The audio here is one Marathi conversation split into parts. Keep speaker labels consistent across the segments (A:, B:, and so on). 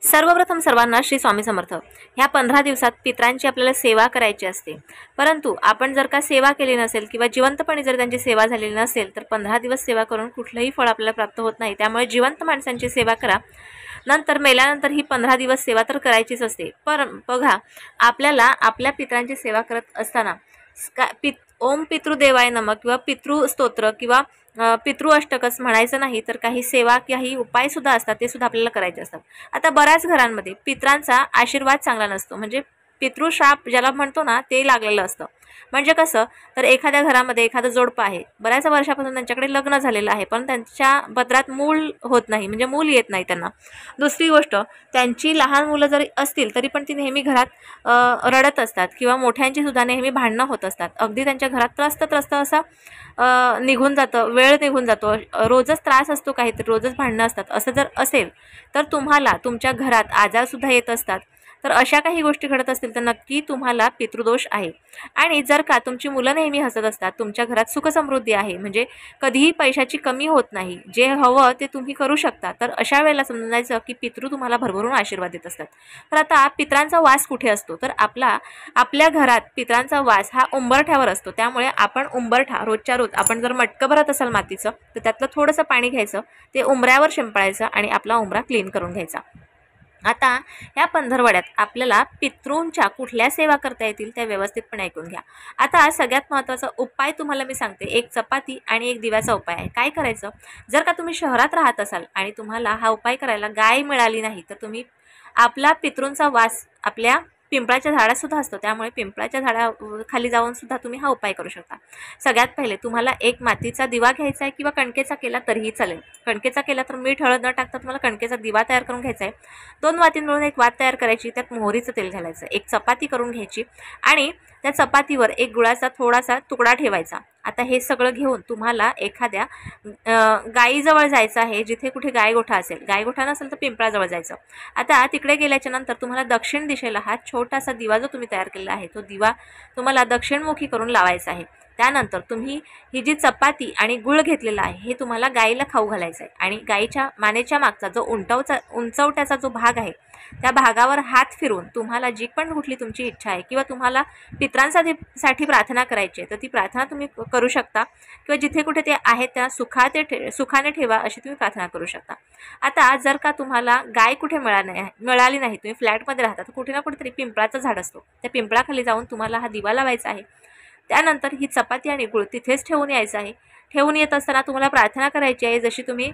A: सर्वप्रथम सर्वांना श्री स्वामी समर्थ। ह्या 15 दिवसात पितरांची आपल्याला सेवा करायची असते, परंतु आपण जर का सेवा केली नसेल किंवा जिवंतपणे जर त्यांची सेवा झालेली नसेल तर 15 दिवस सेवा करून कुठलंही फळ आपल्याला प्राप्त होत नाही। त्यामुळे जिवंत माणसांची सेवा करा, नंतर मेल्यानंतर ही 15 दिवस सेवा तर करायचीच असते। बघा, आपल्याला आपल्या पितरांची सेवा करत असताना ओम पितृदेवाय नमः किंवा पितृस्तोत्र किंवा पितृ अष्टकच म्हणायचं नाही, तर काही सेवा काही उपाय सुद्धा असतात, ते सुद्धा आपल्याला करायचे असतात। आता बऱ्याच घरांमध्ये पितरांचा आशीर्वाद चांगला नसतो, म्हणजे पितृश्राप ज्याला म्हणतो ना ते लागलेलं असतं। म्हणजे कसं, तर एखाद्या घरामध्ये एखादं जोडपं आहे, बऱ्याच वर्षापासून त्यांच्याकडे लग्न झालेलं आहे, पण त्यांच्या पदरात मूल होत नाही, म्हणजे मूल येत नाही त्यांना। दुसरी गोष्ट, त्यांची लहान मुलं जरी असतील तरी पण ती नेहमी घरात रडत असतात किंवा मोठ्यांची सुद्धा नेहमी भांडणं होत असतात। अगदी त्यांच्या घरात त्रस्त असा निघून जातं, वेळ निघून जातो, रोजच त्रास असतो, काहीतरी रोजच भांडणं असतात। असं जर असेल तर तुम्हाला तुमच्या घरात आजारसुद्धा येत असतात, तर अशा काही गोष्टी घडत असतील तर नक्की तुम्हाला पितृदोष आहे। आणि जर का तुमची मुलं नेहमी हसत असतात, तुमच्या घरात सुखसमृद्धी आहे, म्हणजे कधीही पैशाची कमी होत नाही, जे हवं ते तुम्ही करू शकता, तर अशा वेळेला समजायचं की पितृ तुम्हाला भरभरून आशीर्वाद देत असतात। तर आता पितरांचा वास कुठे असतो, तर आपल्या घरात पितरांचा वास हा उंबरठ्यावर असतो। त्यामुळे आपण उंबरठा रोजच्या रोज, आपण जर मटकं भरत असाल मातीचं, तर त्यातलं थोडंसं पाणी घ्यायचं, ते उंबऱ्यावर शिंपडायचं आणि आपला उंबरा क्लीन करून घ्यायचा। आता या पंधरवड्यात आपल्याला पितृंच्या कुठल्या सेवा करता येतील त्या व्यवस्थितपणे ऐकून घ्या। आता सगळ्यात महत्त्वाचा उपाय तुम्हाला मी सांगते, एक चपाती आणि एक दिव्याचा उपाय आहे। काय करायचं, जर का तुम्ही शहरात राहत असाल आणि तुम्हाला हा उपाय करायला गाय मिळाली नाही, तर तुम्ही आपला पितृंचा वास आपल्या पिंपळाच्या झाडात सुद्धा असतो, त्यामुळे पिंपळाच्या झाडाखाली जाऊन सुद्धा तुम्ही हा उपाय करू शकता। सगळ्यात पहिले तुम्हाला एक मातीचा दिवा घ्यायचा आहे किंवा कणकेचा केला तरीही चालेल। कणकेचा केला तर मीठ हळद न टाकता तुम्हाला कणकेचा दिवा तयार करून घ्यायचा आहे। 2 वाती मिळून एक वात तयार करायची, त्यात मोहरीचं तेल घालायचं, एक चपाती करून घ्यायची आणि त्या चपातीवर एक गुळाचा थोडासा तुकडा ठेवायचा। आता हे सगळं घेऊन तुम्हाला एखाद्या गायीजवळ जायचं आहे, जिथे कुठे गायगोठा असेल, गायगोठा नसेल तर पिंपळाजवळ जायचं। आता तिकडे गेल्याच्या नंतर तुम्हाला दक्षिण दिशेला हा छोटासा दिवा जो तुम्ही तयार केलेला आहे, तो दिवा तुम्हाला दक्षिणमुखी करून लावायचा आहे। त्यानंतर तुम्ही ही जी चपाती आणि गुळ घेतलेला आहे, हे तुम्हाला गायीला खाऊ घालायचं आहे आणि गायीच्या मानेच्या मागचा जो उंचवट्याचा जो भाग आहे, त्या भागावर हात फिरून तुम्हाला जी पण कुठली तुमची इच्छा आहे किंवा तुम्हाला पितरांसाठी प्रार्थना करायची आहे, तर ती प्रार्थना तुम्ही करू शकता किंवा जिथे कुठे ते आहेत त्या सुखाने ठेवा अशी तुम्ही प्रार्थना करू शकता। आता जर का तुम्हाला गाय कुठे मिळाली नाही, तुम्ही फ्लॅटमध्ये राहता, तर कुठे ना कुठेतरी पिंपळाचं झाड असतो, त्या पिंपळाखाली जाऊन तुम्हाला हा दिवा लावायचा आहे। त्यानंतर ही चपाती आणि गुळ तिथेच ठेवून यायचं आहे। ठेवून येत असताना तुम्हाला प्रार्थना करायची आहे, जशी तुम्ही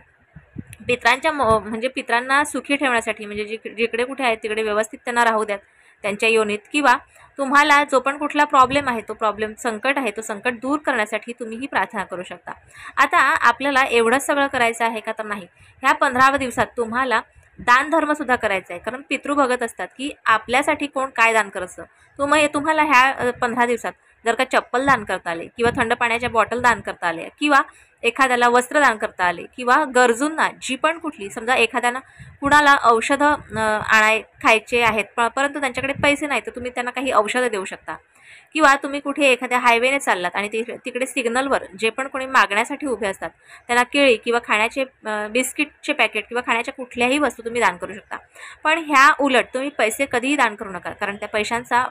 A: म्हणजे पितरांना सुखी ठेवण्यासाठी, म्हणजे जिकडे कुठे आहे तिकडे व्यवस्थित त्यांना राहू द्यात त्यांच्या योनीत, किंवा तुम्हाला जो पण कुठला प्रॉब्लेम आहे, तो संकट आहे, तो संकट दूर करण्यासाठी तुम्ही ही प्रार्थना करू शकता। आता आपल्याला एवढंच सगळं करायचं आहे का, तर नाही, ह्या 15 दिवसात तुम्हाला दान धर्म सुद्धा करायचा आहे, कारण पितृ बघत असतात की आपल्यासाठी कोण काय दान करतं। तुम्हाला ह्या 15 दिवसात जर का चप्पल दान करता आले किंवा थंड पाण्याच्या बॉटल दान करता आले किंवा एखाद्याला वस्त्र दान करता आले किंवा गरजूंना जी पण कुठली, समजा एखाद्याला कुणाला औषधं खायचे आहेत परंतु त्यांच्याकडे पैसे नाही, तर तुम्ही त्यांना काही औषधं देऊ शकता। किंवा तुम्ही कुठे एखाद्या हायवेने चाललात आणि तिकडे सिग्नलवर जे पण कोणी मागण्यासाठी उभे असतात त्यांना केळी किंवा खाण्याचे बिस्किटचे पॅकेट किंवा खाण्याच्या कुठल्याही वस्तू तुम्ही दान करू शकता। पण ह्या उलट तुम्ही पैसे कधीही दान करू नका, कारण त्या पैशांचा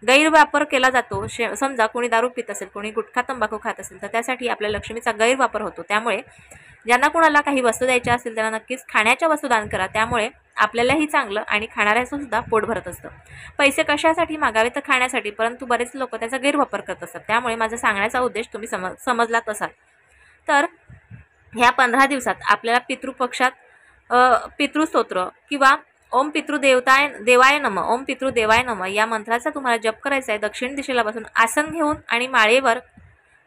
A: गैरवापर केला जातो। समजा कोणी दारू पित असेल, कोणी गुटखा तंबाखू खात असेल, तर त्यासाठी आपल्या लक्ष्मीचा गैरवापर होतो। त्यामुळे ज्यांना कुणाला काही वस्तू द्यायच्या असतील त्यांना नक्कीच खाण्याच्या वस्तू दान करा, त्यामुळे आपल्यालाही चांगलं आणि खाणाऱ्याचं सुद्धा पोट भरत असतं। पैसे कशासाठी मागावे, तर खाण्यासाठी, परंतु बरेच लोक त्याचा गैरवापर करत असतात। त्यामुळे माझा सांगण्याचा उद्देश तुम्ही समजलात असाल। तर ह्या 15 दिवसात आपल्याला पितृपक्षात पितृस्तोत्र किंवा ओम पितृदेवाय नमः, ओम पितृदेवाय नमः या मंत्राचा तुम्हाला जप करायचा आहे। दक्षिण दिशेला बसून आसन घेऊन आणि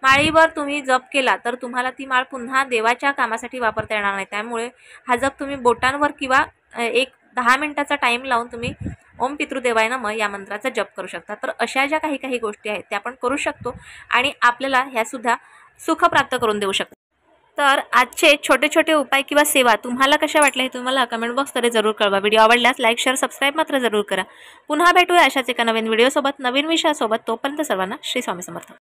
A: माळीवर तुम्ही जप केला तर तुम्हाला ती माळ पुन्हा देवाच्या कामासाठी वापरता येणार नाही। त्यामुळे हा जप तुम्ही बोटांवर किंवा एक 10 मिनिटाचा टाईम लावून तुम्ही ओम पितृदेवाय नमः या मंत्राचा जप करू शकता। तर अशा ज्या काही गोष्टी आहेत त्या आपण करू शकतो आणि आपल्याला ह्या सुद्धा सुख प्राप्त करून देऊ शकतो। तर आजचे छोटे छोटे उपाय किंवा सेवा तुम्हाला कशा वाटल्या हे तुम्हाला कमेंट बॉक्समध्ये जरूर कळवा। व्हिडिओ आवडल्यास लाईक शेअर सबस्क्राईब मात्र जरूर करा। पुन्हा भेटूया अशाच एका नवीन व्हिडिओसोबत, नवीन विषयासोबत। तोपर्यंत सर्वांना श्री स्वामी समर्थ।